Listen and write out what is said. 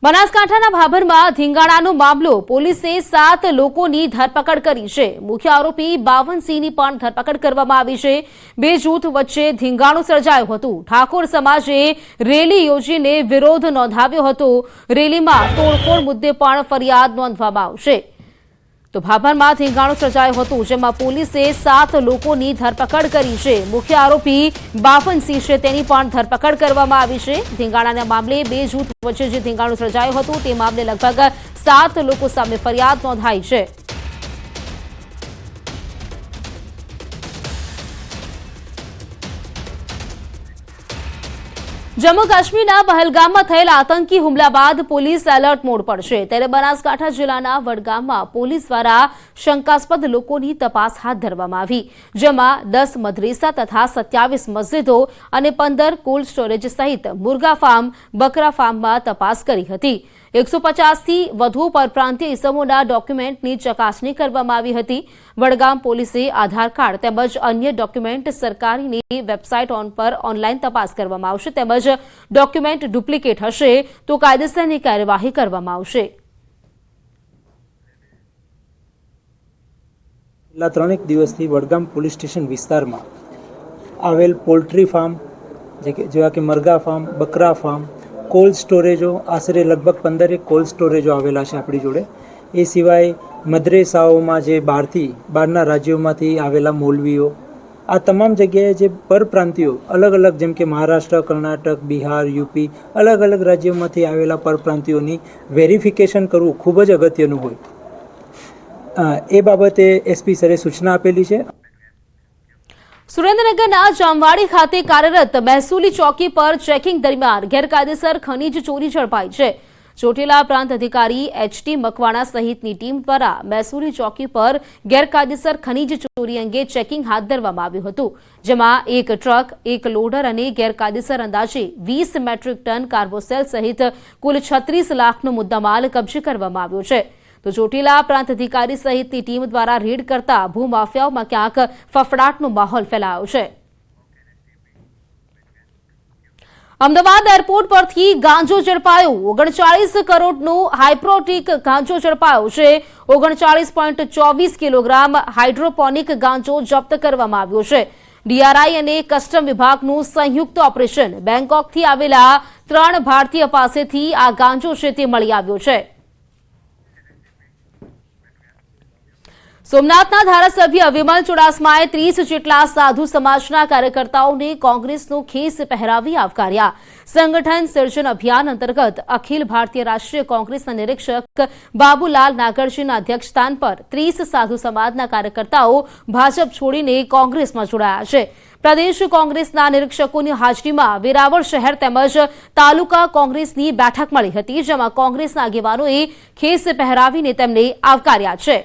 બનાસકાંઠાના ભાભરમાં ધીંગાણાનો મામલો પોલીસે 7 લોકોની ધરપકડ કરી છે। મુખ્ય આરોપી બાવનસિંહની પણ ધરપકડ કરવામાં આવી છે। બે જૂથ વચ્ચે ધીંગાણું સર્જાયું હતું। ઠાકોર સમાજે રેલી યોજીને વિરોધ નોંધાવ્યો હતો। રેલીમાં તોડફોડ મુદ્દે પણ ફરિયાદ નોંધવામાં આવશે। તો ભાભરમાં ધીંગાણું સર્જાયું હતું, જેમાં પોલીસે 7 લોકોની ધરપકડ કરી છે। મુખ્ય આરોપી બાવનસિંહ છે તેની પણ ધરપકડ કરવામાં આવી છે। ધીંગાણાના મામલે બે જૂથ વચ્ચે જે ધીંગાણું સર્જાયું હતું તે મામલે લગભગ 7 લોકો સામે ફરિયાદ નોંધાઈ છે। जम्मू काश्मीरना पहलगामમાં થયેલા આતંકી હુમલા બાદ પોલીસ એલર્ટ મોડ પર છે। ત્યારે બનાસકાંઠા જિલ્લાના વડગામમાં પોલીસ દ્વારા શંકાસ્પદ લોકોની તપાસ હાથ ધરવામાં આવી, જેમાં 10 મદરેસા તથા 27 મસ્જિદો અને 15 કોલ્ડ સ્ટોરેજ સહિત મુર્ગા ફાર્મ, બકરા ફાર્મમાં તપાસ કરી હતી। 150થી વધુ પરપ્રાંતીય ઇસમોના ડોક્યુમેન્ટની ચકાસણી કરવામાં આવી હતી। વડગામ પોલીસે આધાર કાર્ડ તેમજ અન્ય ડોક્યુમેન્ટ સરકારની વેબસાઇટ પર ઓનલાઈન તપાસ કરવામાં આવશે, તેમજ ડોક્યુમેન્ટ ડુપ્લિકેટ હશે તો કાયદેસરની કાર્યવાહી કરવામાં આવશે। છેલ્લા 3 દિવસથી વડગામ પોલીસ સ્ટેશન વિસ્તારમાં આવેલ પોલ્ટ્રી ફાર્મ જેવા કે મરઘા ફાર્મ, બકરા ફાર્મ, કોલ્ડ સ્ટોરેજો આશરે લગભગ 15 કોલ્ડ સ્ટોરેજો આવેલા છે આપણી જોડે। એ સિવાય મદ્રેસાઓમાં જે બહારના રાજ્યોમાંથી આવેલા મૌલવીઓ, આ તમામ જગ્યાએ જે પરપ્રાંતિયો અલગ અલગ જેમ કે મહારાષ્ટ્ર, કર્ણાટક, બિહાર, યુપી અલગ અલગ રાજ્યોમાંથી આવેલા પરપ્રાંતિયોની વેરિફિકેશન કરવું ખૂબ જ અગત્યનું હોય, એ બાબતે એસપી સરે સૂચના આપેલી છે। સુરેન્દ્રનગરના જામવાડી ખાતે કાર્યરત મહેસૂલી ચોકી પર ચેકિંગ દરમિયાન ગેરકાયદેસર ખનીજ ચોરી ઝડપાઈ છે। ચોટીલા પ્રાંત અધિકારી એચટી મકવાણા સહિતની ટીમ દ્વારા મહેસૂલી ચોકી પર ગેરકાયદેસર ખનીજ ચોરી અંગે ચેકિંગ હાથ ધરવામાં આવ્યું હતું, જેમાં એક ટ્રક, એક લોડર અને ગેરકાયદેસર અંદાજે 20 મેટ્રિક ટન કાર્બોસેલ સહિત કુલ 36 લાખનો મુદ્દામાલ કબજે કરવામાં આવ્યો છે। તો ચોટીલા પ્રાંત અધિકારી સહિતની ટીમ દ્વારા રેડ કરતા ભૂમાફિયાઓમાં ક્યાંક ફફડાટનો માહોલ ફેલાયો છે। અમદાવાદ એરપોર્ટ પરથી ગાંજો ઝડપાયો। 39 કરોડનો હાઇપ્રોટિક ગાંજો ઝડપાયો છે। 39.24 કિલોગ્રામ હાઇડ્રોપોનિક ગાંજો જપ્ત કરવામાં આવ્યો છે। ડીઆરઆઈ અને કસ્ટમ વિભાગનું સંયુક્ત ઓપરેશન। બેંકોકથી આવેલા 3 ભારતીય પાસેથી આ ગાંજો છે તે મળી આવ્યો છે। સોમનાથના ધારાસભ્ય વિમલ ચુડાસમાએ 30 જેટલા સાધુ સમાજના કાર્યકર્તાઓને કોંગ્રેસનો ખેસ પહેરાવી આવકાર્યા। સંગઠન સર્જન અભિયાન અંતર્ગત અખિલ ભારતીય રાષ્ટ્રીય કોંગ્રેસના નિરીક્ષક બાબુલાલ નાગરજીના અધ્યક્ષસ્થાન પર 30 સાધુ સમાજના કાર્યકર્તાઓ ભાજપ છોડીને કોંગ્રેસમાં જોડાયા છે। પ્રદેશ કોંગ્રેસના નિરીક્ષકોની હાજરીમાં વેરાવળ શહેર તેમજ તાલુકા કોંગ્રેસની બેઠક મળી હતી, જેમાં કોંગ્રેસના આગેવાનોએ ખેસ પહેરાવીને તેમને આવકાર્યા છે।